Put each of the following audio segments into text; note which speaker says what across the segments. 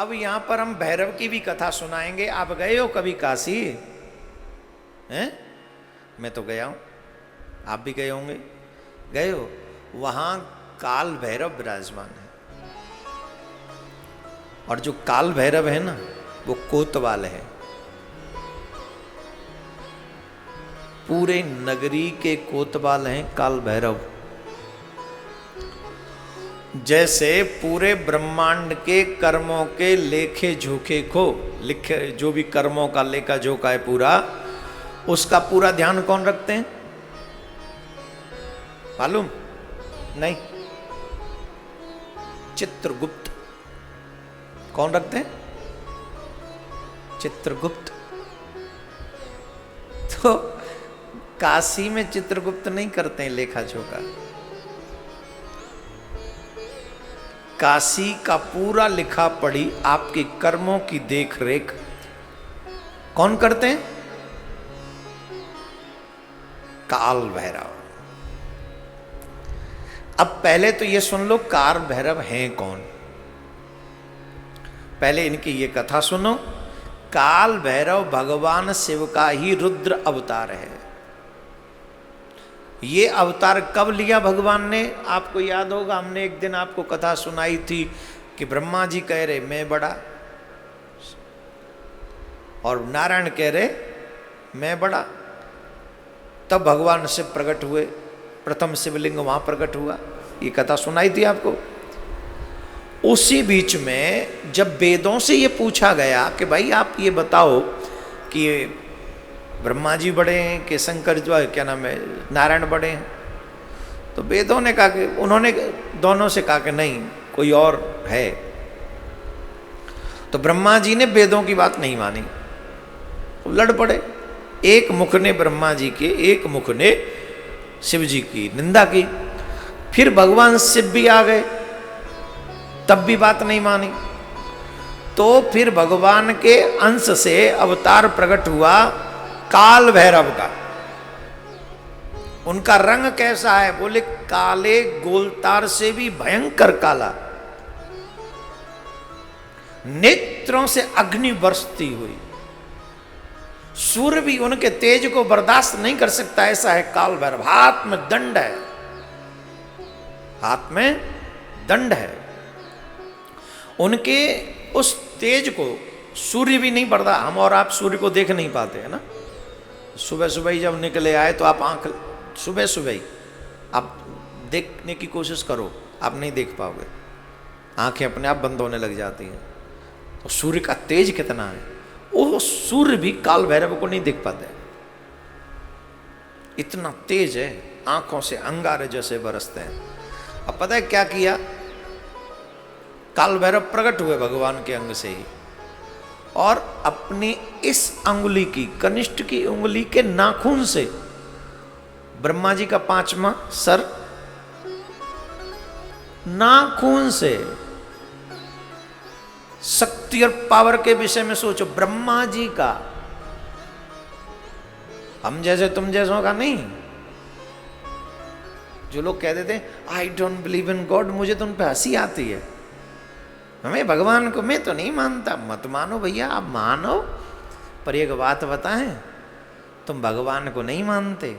Speaker 1: अब यहां पर हम भैरव की भी कथा सुनाएंगे। आप गए हो कभी काशी? हैं? मैं तो गया हूं, आप भी गए होंगे। गए हो? वहां काल भैरव विराजमान है, और जो काल भैरव है ना वो कोतवाल है। पूरे नगरी के कोतवाल हैं काल भैरव। जैसे पूरे ब्रह्मांड के कर्मों के लेखे जोखे को लिखे, जो भी कर्मों का लेखा जोखा है पूरा, उसका पूरा ध्यान कौन रखते हैं मालूम? नहीं, चित्रगुप्त। कौन रखते हैं? चित्रगुप्त। तो काशी में चित्रगुप्त नहीं करते हैं लेखा जोखा। काशी का पूरा लिखा पढ़ी, आपके कर्मों की देख रेख कौन करते हैं? काल भैरव। अब पहले तो ये सुन लो काल भैरव हैं कौन। पहले इनकी ये कथा सुनो। काल भैरव भगवान शिव का ही रुद्र अवतार है। ये अवतार कब लिया भगवान ने? आपको याद होगा, हमने एक दिन आपको कथा सुनाई थी कि ब्रह्मा जी कह रहे मैं बड़ा, और नारायण कह रहे मैं बड़ा। तब भगवान शिव प्रकट हुए, प्रथम शिवलिंग वहां प्रकट हुआ। ये कथा सुनाई थी आपको। उसी बीच में जब वेदों से ये पूछा गया कि भाई आप ये बताओ कि ब्रह्मा जी बड़े हैं कि शंकर जो क्या नाम है नारायण बड़े हैं, तो वेदों ने कहा कि उन्होंने दोनों से कहा कि नहीं कोई और है। तो ब्रह्मा जी ने वेदों की बात नहीं मानी, तो लड़ पड़े। एक मुख ने ब्रह्मा जी के, एक मुख ने शिव जी की निंदा की। फिर भगवान शिव भी आ गए, तब भी बात नहीं मानी। तो फिर भगवान के अंश से अवतार प्रकट हुआ काल भैरव का। उनका रंग कैसा है? बोले काले गोलतार से भी भयंकर काला, नेत्रों से अग्नि बरसती हुई, सूर्य भी उनके तेज को बर्दाश्त नहीं कर सकता, ऐसा है काल भैरव। हाथ में दंड है, हाथ में दंड है। उनके उस तेज को सूर्य भी नहीं बढ़ता। हम और आप सूर्य को देख नहीं पाते हैं ना। सुबह सुबह ही जब निकले आए तो आप आंख, सुबह सुबह ही आप देखने की कोशिश करो, आप नहीं देख पाओगे, आंखें अपने आप बंद होने लग जाती हैं। तो सूर्य का तेज कितना है, वो सूर्य भी काल भैरव को नहीं देख पाते, इतना तेज है, आंखों से अंगारे जैसे बरसते हैं। अब पता है क्या किया? काल भैरव प्रकट हुए भगवान के अंग से ही, और अपनी इस अंगुली की, कनिष्ठ की उंगली के नाखून से ब्रह्मा जी का 5वां सर, नाखून से। शक्ति और पावर के विषय में सोचो, ब्रह्मा जी का, हम जैसे तुम जैसों का नहीं। जो लोग कहते थे I don't believe in God, मुझे तो उन पर हंसी आती है। हमें भगवान को मैं तो नहीं मानता। मत मानो भैया, आप मानो, पर एक बात बताएं, तुम भगवान को नहीं मानते,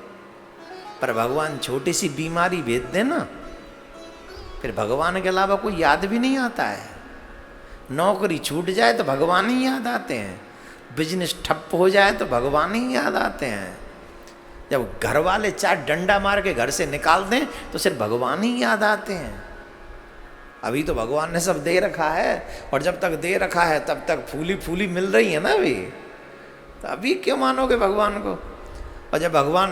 Speaker 1: पर भगवान छोटी सी बीमारी भेज दे ना, फिर भगवान के अलावा कोई याद भी नहीं आता है। नौकरी छूट जाए तो भगवान ही याद आते हैं, बिजनेस ठप्प हो जाए तो भगवान ही याद आते हैं, जब घर वाले चार डंडा मार के घर से निकाल दें तो सिर्फ भगवान ही याद आते हैं। अभी तो भगवान ने सब दे रखा है, और जब तक दे रखा है तब तक फूली फूली मिल रही है ना अभी, तो अभी क्यों मानोगे भगवान को? और जब भगवान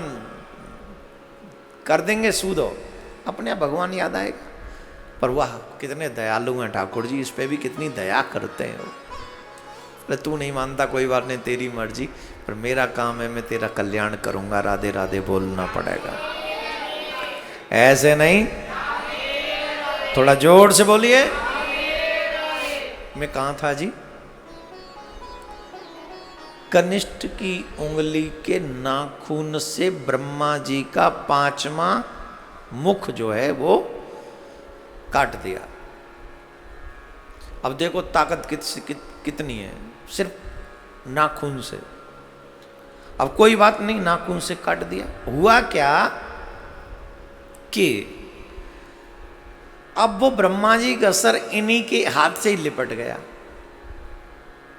Speaker 1: कर देंगे सूदो, अपने आप भगवान याद आएगा। पर वाह कितने दयालु हैं ठाकुर जी, इस पे भी कितनी दया करते हैं वो। अरे तू नहीं मानता कोई बात नहीं, तेरी मर्जी, पर मेरा काम है, मैं तेरा कल्याण करूंगा, राधे राधे बोलना पड़ेगा। ऐसे नहीं, थोड़ा जोर से बोलिए। मैं कहां था जी? कनिष्ठ की उंगली के नाखून से ब्रह्मा जी का 5वां मुख जो है वो काट दिया। अब देखो ताकत कितनी है, सिर्फ नाखून से। अब कोई बात नहीं, नाखून से काट दिया। हुआ क्या कि अब वो ब्रह्मा जी का सर इन्हीं के हाथ से ही लिपट गया,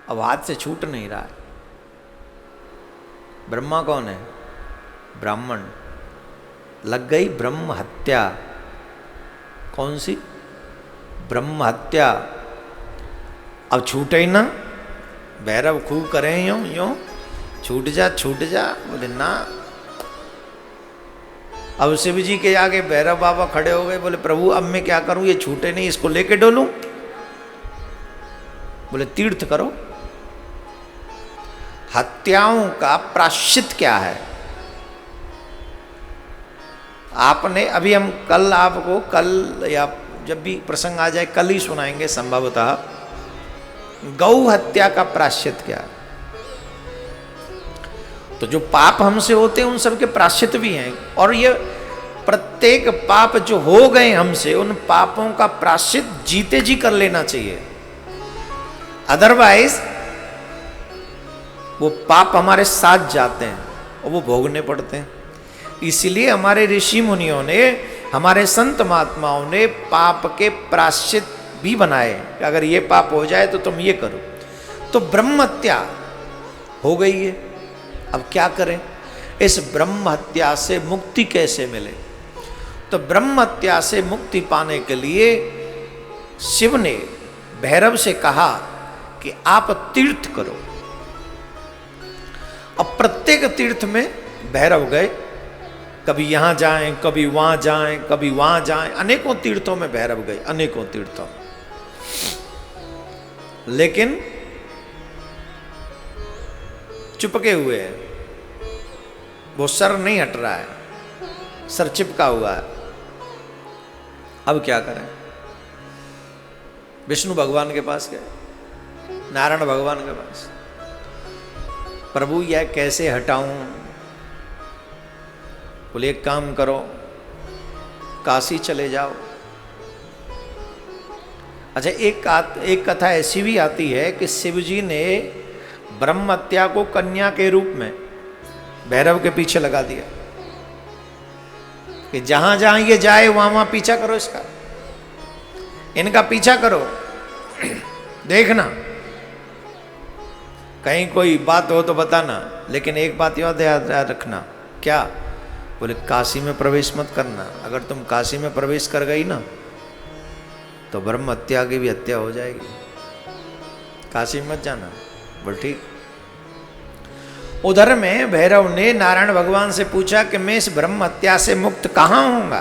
Speaker 1: अब हाथ से छूट नहीं रहा है। ब्रह्मा कौन है? ब्राह्मण। लग गई ब्रह्म हत्या। कौन सी? ब्रह्म हत्या। अब छूटे ही ना, भैरव खूब करें यूं यूं, छूट जा छूट जा, बोले ना। अब शिव जी के आगे भैरव बाबा खड़े हो गए, बोले प्रभु अब मैं क्या करूं, ये छूटे नहीं, इसको लेके डोलूं? बोले तीर्थ करो। हत्याओं का प्रायश्चित क्या है? आपने अभी, हम कल आपको, कल या जब भी प्रसंग आ जाए कल ही सुनाएंगे संभवतः, गौ हत्या का प्रायश्चित क्या है। तो जो पाप हमसे होते हैं उन सब के प्रायश्चित भी हैं, और ये प्रत्येक पाप जो हो गए हमसे, उन पापों का प्रायश्चित जीते जी कर लेना चाहिए। अदरवाइज वो पाप हमारे साथ जाते हैं और वो भोगने पड़ते हैं। इसलिए हमारे ऋषि मुनियों ने, हमारे संत महात्माओं ने पाप के प्रायश्चित भी बनाए कि अगर ये पाप हो जाए तो तुम ये करो। तो ब्रह्म हत्या हो गई है, अब क्या करें? इस ब्रह्म हत्या से मुक्ति कैसे मिले? तो ब्रह्म हत्या से मुक्ति पाने के लिए शिव ने भैरव से कहा कि आप तीर्थ करो। अब प्रत्येक तीर्थ में भैरव गए, कभी यहां जाएं, कभी वहां जाएं, कभी वहां जाएं, अनेकों तीर्थों में भैरव गए, अनेकों तीर्थों में। लेकिन चुपके हुए हैं, वो सर नहीं हट रहा है, सर चिपका हुआ है। अब क्या करें? विष्णु भगवान के पास गए, नारायण भगवान के पास, प्रभु यह कैसे हटाऊं? बोले एक काम करो, काशी चले जाओ। अच्छा, एक कथा ऐसी भी आती है कि शिव जी ने ब्रह्म हत्या को कन्या के रूप में भैरव के पीछे लगा दिया कि जहां जहां ये जाए वहां वहां पीछा करो, इसका, इनका पीछा करो, देखना कहीं कोई बात हो तो बताना, लेकिन एक बात याद रखना। क्या? बोले काशी में प्रवेश मत करना, अगर तुम काशी में प्रवेश कर गई ना तो ब्रह्म हत्या की भी हत्या हो जाएगी, काशी मत जाना। बोल ठीक। उधर में भैरव ने नारायण भगवान से पूछा कि मैं इस ब्रह्म हत्या से मुक्त कहां होऊंगा?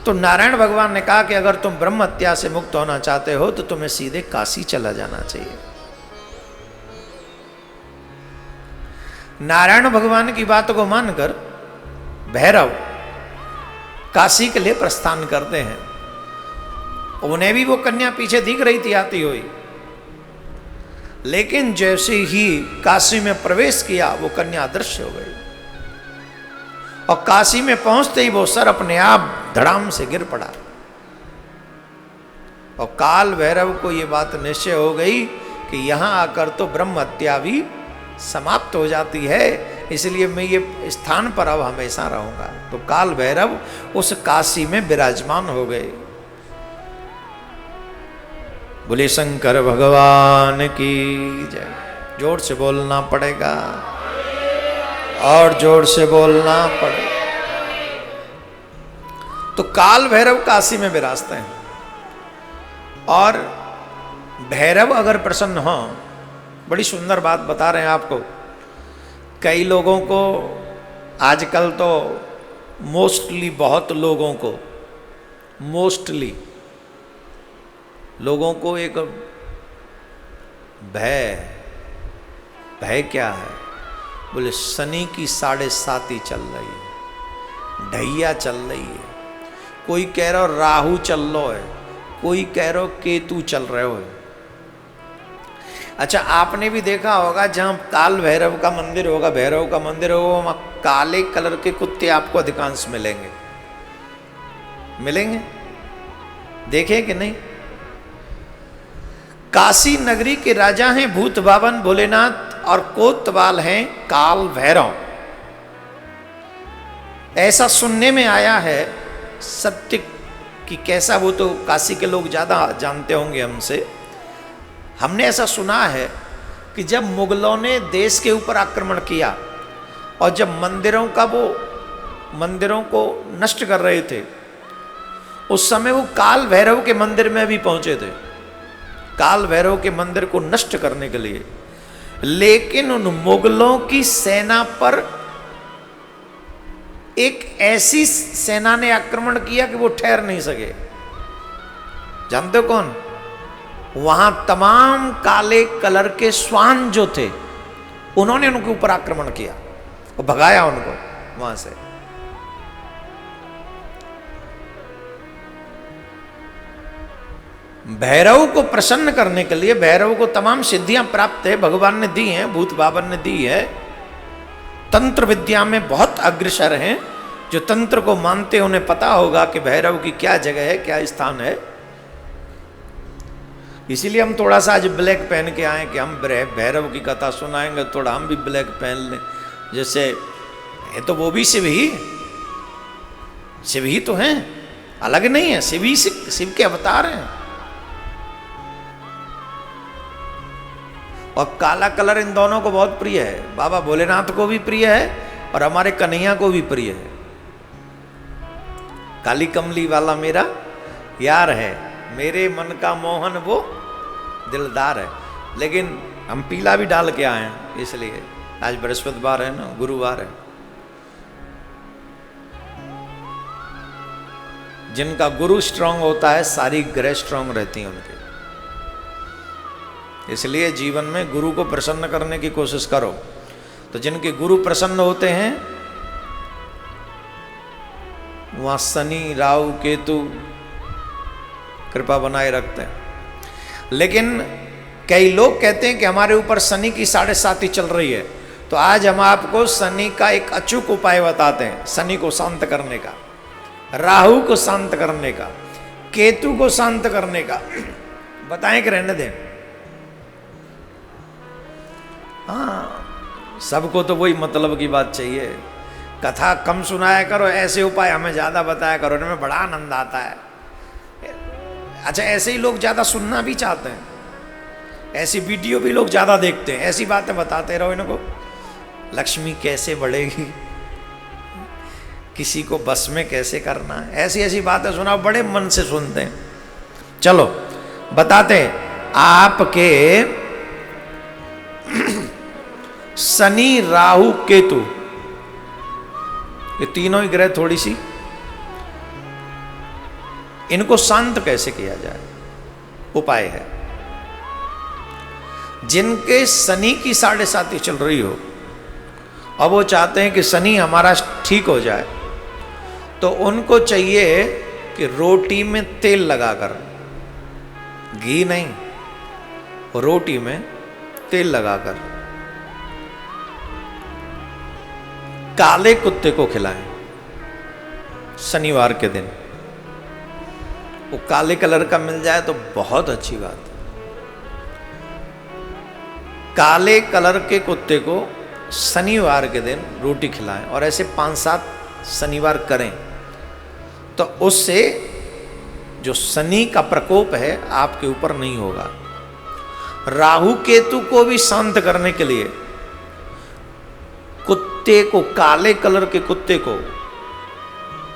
Speaker 1: तो नारायण भगवान ने कहा कि अगर तुम ब्रह्म हत्या से मुक्त होना चाहते हो तो तुम्हें सीधे काशी चला जाना चाहिए। नारायण भगवान की बात को मानकर भैरव काशी के लिए प्रस्थान करते हैं। उन्हें भी वो कन्या पीछे दिख रही थी आती हुई, लेकिन जैसे ही काशी में प्रवेश किया वो कन्या अदृश्य हो गई, और काशी में पहुंचते ही वो सर अपने आप धड़ाम से गिर पड़ा। और काल भैरव को ये बात निश्चय हो गई कि यहां आकर तो ब्रह्म हत्या भी समाप्त हो जाती है, इसलिए मैं ये स्थान पर अब हमेशा रहूंगा। तो काल भैरव उस काशी में विराजमान हो गए। बोले शंकर भगवान की जय। जोर से बोलना पड़ेगा, और जोर से बोलना पड़ेगा। तो काल भैरव काशी में विराजते हैं, और भैरव अगर प्रसन्न हो, बड़ी सुंदर बात बता रहे हैं आपको। कई लोगों को आजकल तो मोस्टली, बहुत लोगों को, मोस्टली लोगों को एक भय क्या है? बोले शनि की 7.5 चल रही है, ढैया चल रही है। कोई कह रहा राहु चल रहा है, कोई कह रहा केतु चल रहे हो। अच्छा, आपने भी देखा होगा जहां काल भैरव का मंदिर होगा, भैरव का मंदिर होगा, वहां काले कलर के कुत्ते आपको अधिकांश मिलेंगे। मिलेंगे? देखे कि नहीं? काशी नगरी के राजा हैं भूत बावन भोलेनाथ और कोतवाल हैं काल भैरव। ऐसा सुनने में आया है, सत्य कि कैसा वो तो काशी के लोग ज़्यादा जानते होंगे हमसे। हमने ऐसा सुना है कि जब मुगलों ने देश के ऊपर आक्रमण किया और जब मंदिरों को नष्ट कर रहे थे, उस समय वो काल भैरव के मंदिर में भी पहुंचे थे, काल भैरव के मंदिर को नष्ट करने के लिए। लेकिन उन मुगलों की सेना पर एक ऐसी सेना ने आक्रमण किया कि वो ठहर नहीं सके। जानते हो कौन? वहां तमाम काले कलर के श्वान जो थे, उन्होंने उनके ऊपर आक्रमण किया और भगाया उनको वहां से। भैरव को प्रसन्न करने के लिए, भैरव को तमाम सिद्धियां प्राप्त है, भगवान ने दी हैं, भूत बावन ने दी है। तंत्र विद्या में बहुत अग्रसर हैं। जो तंत्र को मानते हैं उन्हें पता होगा कि भैरव की क्या जगह है, क्या स्थान है। इसीलिए हम थोड़ा सा आज ब्लैक पहन के आए कि हम भैरव की कथा सुनाएंगे, थोड़ा हम भी ब्लैक पहन लें। जैसे है तो वो भी शिव ही तो हैं, अलग नहीं है। शिव के अवतार हैं। और काला कलर इन दोनों को बहुत प्रिय है। बाबा भोलेनाथ को भी प्रिय है और हमारे कन्हैया को भी प्रिय है। काली कमली वाला मेरा यार है, मेरे मन का मोहन वो दिलदार है। लेकिन हम पीला भी डाल के आए हैं, इसलिए आज बृहस्पतिवार है ना, गुरुवार है। जिनका गुरु स्ट्रांग होता है, सारी ग्रह स्ट्रांग रहती हैं उनके। इसलिए जीवन में गुरु को प्रसन्न करने की कोशिश करो। तो जिनके गुरु प्रसन्न होते हैं, वहां शनि राहु केतु कृपा बनाए रखते हैं। लेकिन कई लोग कहते हैं कि हमारे ऊपर शनि की 7.5 चल रही है। तो आज हम आपको शनि का एक अचूक उपाय बताते हैं, शनि को शांत करने का, राहु को शांत करने का, केतु को शांत करने का। बताएं कि रहने दें? हाँ, सबको तो वही मतलब की बात चाहिए। कथा कम सुनाया करो, ऐसे उपाय हमें ज़्यादा बताया करो, इनमें बड़ा आनंद आता है। अच्छा, ऐसे ही लोग ज़्यादा सुनना भी चाहते हैं, ऐसी वीडियो भी लोग ज़्यादा देखते हैं। ऐसी बातें बताते रहो इनको, लक्ष्मी कैसे बढ़ेगी, किसी को बस में कैसे करना है, ऐसी ऐसी बातें सुनाओ, बड़े मन से सुनते हैं। चलो बताते हैं। आपके शनि राहु केतु, ये तीनों ही ग्रह थोड़ी सी, इनको शांत कैसे किया जाए, उपाय है। जिनके शनि की 7.5 चल रही हो, अब वो चाहते हैं कि शनि हमारा ठीक हो जाए, तो उनको चाहिए कि रोटी में तेल लगाकर, घी नहीं, रोटी में तेल लगाकर काले कुत्ते को खिलाएं शनिवार के दिन। वो काले कलर का मिल जाए तो बहुत अच्छी बात है। काले कलर के कुत्ते को शनिवार के दिन रोटी खिलाएं और ऐसे 5-7 शनिवार करें, तो उससे जो शनि का प्रकोप है आपके ऊपर नहीं होगा। राहु केतु को भी शांत करने के लिए कुत्ते को, काले कलर के कुत्ते को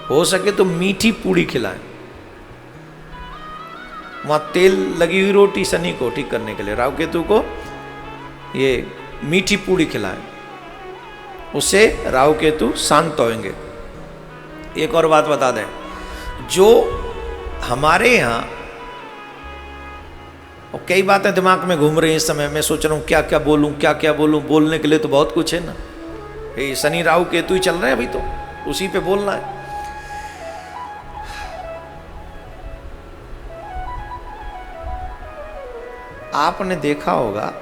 Speaker 1: हो सके तो मीठी पूड़ी खिलाएं। वहां तेल लगी हुई रोटी शनि को ठीक करने के लिए, राहु केतु को ये मीठी पूड़ी खिलाएं, उससे राहु केतु शांत होंगे। एक और बात बता दें, जो हमारे यहाँ और कई बातें दिमाग में घूम रही हैं इस समय, मैं सोच रहा हूँ क्या क्या बोलूँ, क्या क्या बोलूँ। बोलने के लिए तो बहुत कुछ है ना, ये शनि राहु केतु ही चल रहे हैं अभी, तो उसी पे बोलना है। आपने देखा होगा,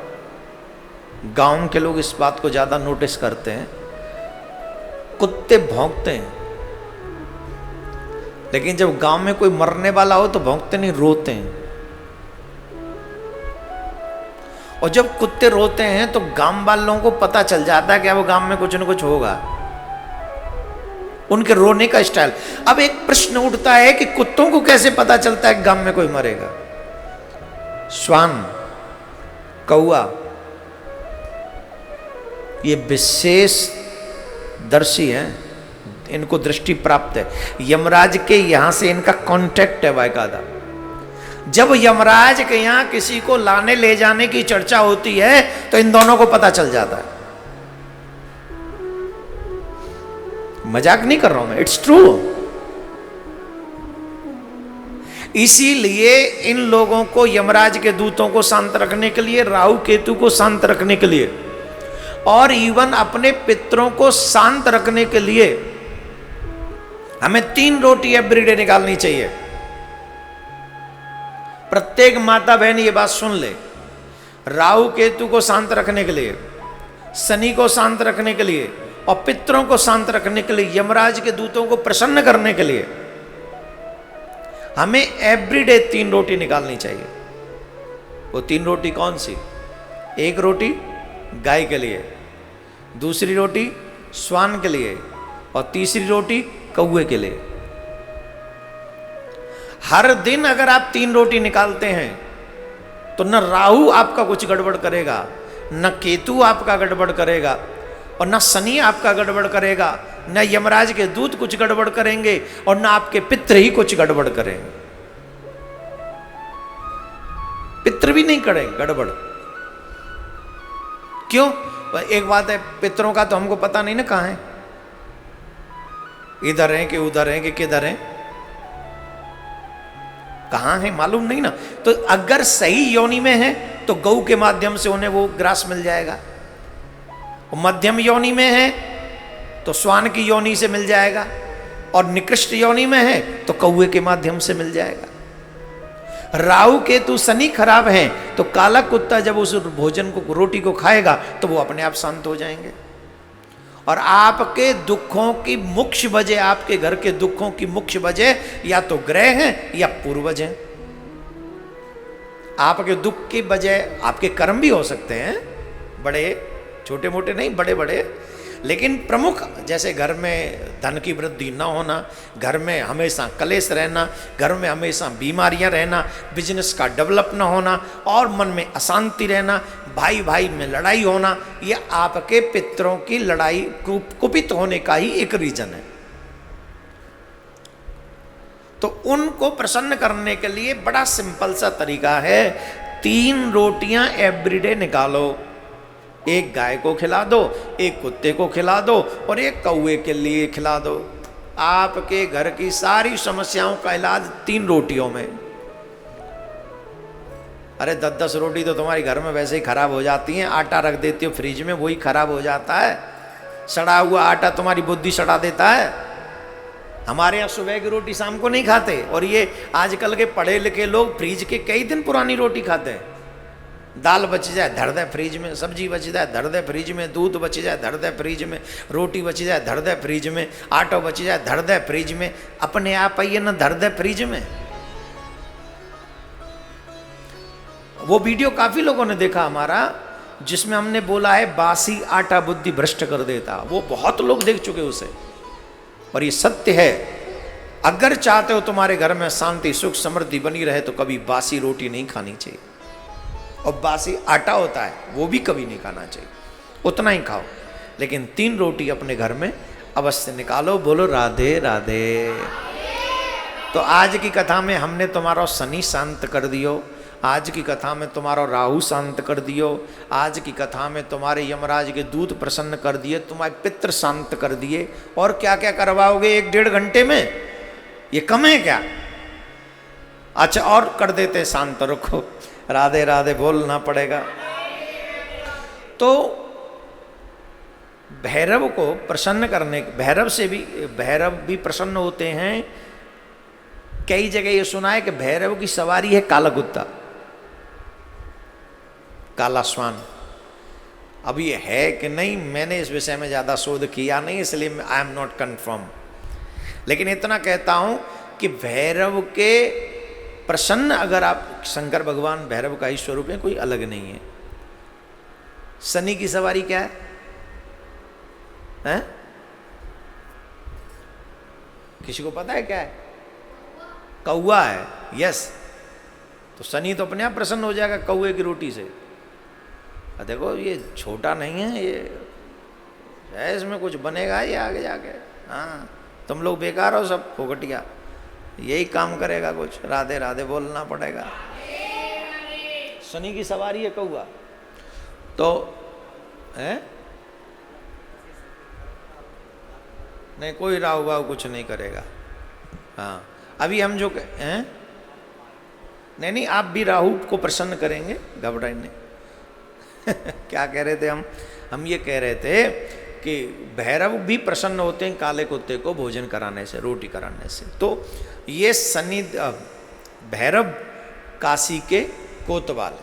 Speaker 1: गांव के लोग इस बात को ज्यादा नोटिस करते हैं, कुत्ते भौंकते हैं, लेकिन जब गांव में कोई मरने वाला हो तो भौंकते नहीं, रोते हैं। और जब कुत्ते रोते हैं तो गांव वालों को पता चल जाता है कि वो गांव में कुछ न कुछ होगा, उनके रोने का स्टाइल। अब एक प्रश्न उठता है कि कुत्तों को कैसे पता चलता है गांव में कोई मरेगा? श्वान, कौआ, ये विशेष दर्शी हैं, इनको दृष्टि प्राप्त है। यमराज के यहां से इनका कांटेक्ट है बाकायदा। जब यमराज के यहां किसी को लाने ले जाने की चर्चा होती है तो इन दोनों को पता चल जाता है। मजाक नहीं कर रहा हूं मैं, इट्स ट्रू। इसीलिए इन लोगों को, यमराज के दूतों को शांत रखने के लिए, राहु केतु को शांत रखने के लिए, और इवन अपने पितरों को शांत रखने के लिए हमें 3 रोटी एवरीडे निकालनी चाहिए। प्रत्येक माता बहन ये बात सुन ले। राहु केतु को शांत रखने के लिए, शनि को शांत रखने के लिए और पितरों को शांत रखने के लिए, यमराज के दूतों को प्रसन्न करने के लिए हमें एवरीडे 3 रोटी निकालनी चाहिए। वो 3 रोटी कौन सी? एक रोटी गाय के लिए, दूसरी रोटी श्वान के लिए और तीसरी रोटी कौवे के लिए। हर दिन अगर आप 3 रोटी निकालते हैं तो न राहु आपका कुछ गड़बड़ करेगा, न केतु आपका गड़बड़ करेगा, और न शनि आपका गड़बड़ करेगा, न यमराज के दूत कुछ गड़बड़ करेंगे, और न आपके पितृ ही कुछ गड़बड़ करेंगे। पितृ भी नहीं करेंगे गड़बड़। क्यों? एक बात है, पितरों का तो हमको पता नहीं ना कहां है, इधर हैं कि उधर हैं कि किधर हैं, कहां है मालूम नहीं ना। तो अगर सही योनि में है तो गौ के माध्यम से उन्हें वो ग्रास मिल जाएगा, मध्यम योनि में है तो श्वान की योनि से मिल जाएगा, और निकृष्ट योनि में है तो कौवे के माध्यम से मिल जाएगा। राहु केतु शनि खराब हैं तो काला कुत्ता जब उस भोजन को, रोटी को खाएगा तो वो अपने आप शांत हो जाएंगे। और आपके दुखों की मुख्य वजह, आपके घर के दुखों की मुख्य वजह या तो ग्रह हैं या पूर्वज हैं। आपके दुख की वजह आपके कर्म भी हो सकते हैं, बड़े छोटे मोटे नहीं, बड़े बड़े, लेकिन प्रमुख जैसे घर में धन की वृद्धि न होना, घर में हमेशा कलेश रहना, घर में हमेशा बीमारियां रहना, बिजनेस का डेवलप न होना और मन में अशांति रहना, भाई भाई में लड़ाई होना, ये आपके पितरों की लड़ाई कुपित होने का ही एक रीजन है। तो उनको प्रसन्न करने के लिए बड़ा सिंपल सा तरीका है, 3 रोटियां एवरीडे निकालो। एक गाय को खिला दो, एक कुत्ते को खिला दो और एक कौवे के लिए खिला दो। आपके घर की सारी समस्याओं का इलाज 3 रोटियों में। अरे 10-10 रोटी तो तुम्हारे घर में वैसे ही खराब हो जाती हैं, आटा रख देती हो फ्रिज में, वही खराब हो जाता है। सड़ा हुआ आटा तुम्हारी बुद्धि सड़ा देता है। हमारे यहाँ सुबह की रोटी शाम को नहीं खाते, और ये आजकल के पढ़े लिखे लोग फ्रिज के कई दिन पुरानी रोटी खाते हैं। दाल बच जाए धर दे फ्रिज में, सब्जी बच जाए धर दे फ्रिज में, दूध बच जाए धर दे फ्रिज में, रोटी बच जाए धर दे फ्रिज में, आटा बच जाए धर दे फ्रिज में। अपने आप आइए ना धर दे फ्रिज में। वो वीडियो काफी लोगों ने देखा हमारा, जिसमें हमने बोला है बासी आटा बुद्धि भ्रष्ट कर देता। वो बहुत लोग देख चुके उसे, और ये सत्य है। अगर चाहते हो तुम्हारे घर में शांति सुख समृद्धि बनी रहे तो कभी बासी रोटी नहीं खानी चाहिए, और बासी आटा होता है वो भी कभी नहीं खाना चाहिए, उतना ही खाओ। लेकिन 3 रोटी अपने घर में अवश्य निकालो। बोलो राधे राधे। तो आज की कथा में हमने तुम्हारा शनि शांत कर दियो, आज की कथा में तुम्हारा राहु शांत कर दियो, आज की कथा में तुम्हारे यमराज के दूत प्रसन्न कर दिए, तुम्हारे पितृ शांत कर दिए। और क्या क्या करवाओगे 1-1.5 घंटे में? ये कम है क्या? अच्छा और कर देते शांत, रखो राधे राधे बोलना पड़ेगा। तो भैरव को प्रसन्न करने, भैरव भी प्रसन्न होते हैं। कई जगह ये सुना है कि भैरव की सवारी है काला कुत्ता, काला श्वान। अब ये है कि नहीं, मैंने इस विषय में ज़्यादा शोध किया नहीं, इसलिए आई एम नॉट कन्फर्म। लेकिन इतना कहता हूं कि भैरव के प्रसन्न, अगर आप, शंकर भगवान भैरव का ही स्वरूप है, कोई अलग नहीं है। शनि की सवारी क्या है? हैं? किसी को पता है क्या है? कौआ है। यस, तो शनि तो अपने आप प्रसन्न हो जाएगा कौए की रोटी से। देखो ये छोटा नहीं है, ये है, इसमें कुछ बनेगा ये आगे जाके। हाँ, तुम लोग बेकार हो सब फोकटिया, यही काम करेगा कुछ। राधे राधे बोलना पड़ेगा। शनि की सवारी है कौआ। तो है नहीं, कोई राहु वाहु कुछ नहीं करेगा। हाँ, अभी हम जो हैं, नहीं आप भी राहु को प्रसन्न करेंगे, घबराए नहीं। क्या कह रहे थे हम ये कह रहे थे कि भैरव भी प्रसन्न होते हैं काले कुत्ते को भोजन कराने से, रोटी कराने से। तो ये शनि भैरव काशी के कोतवाल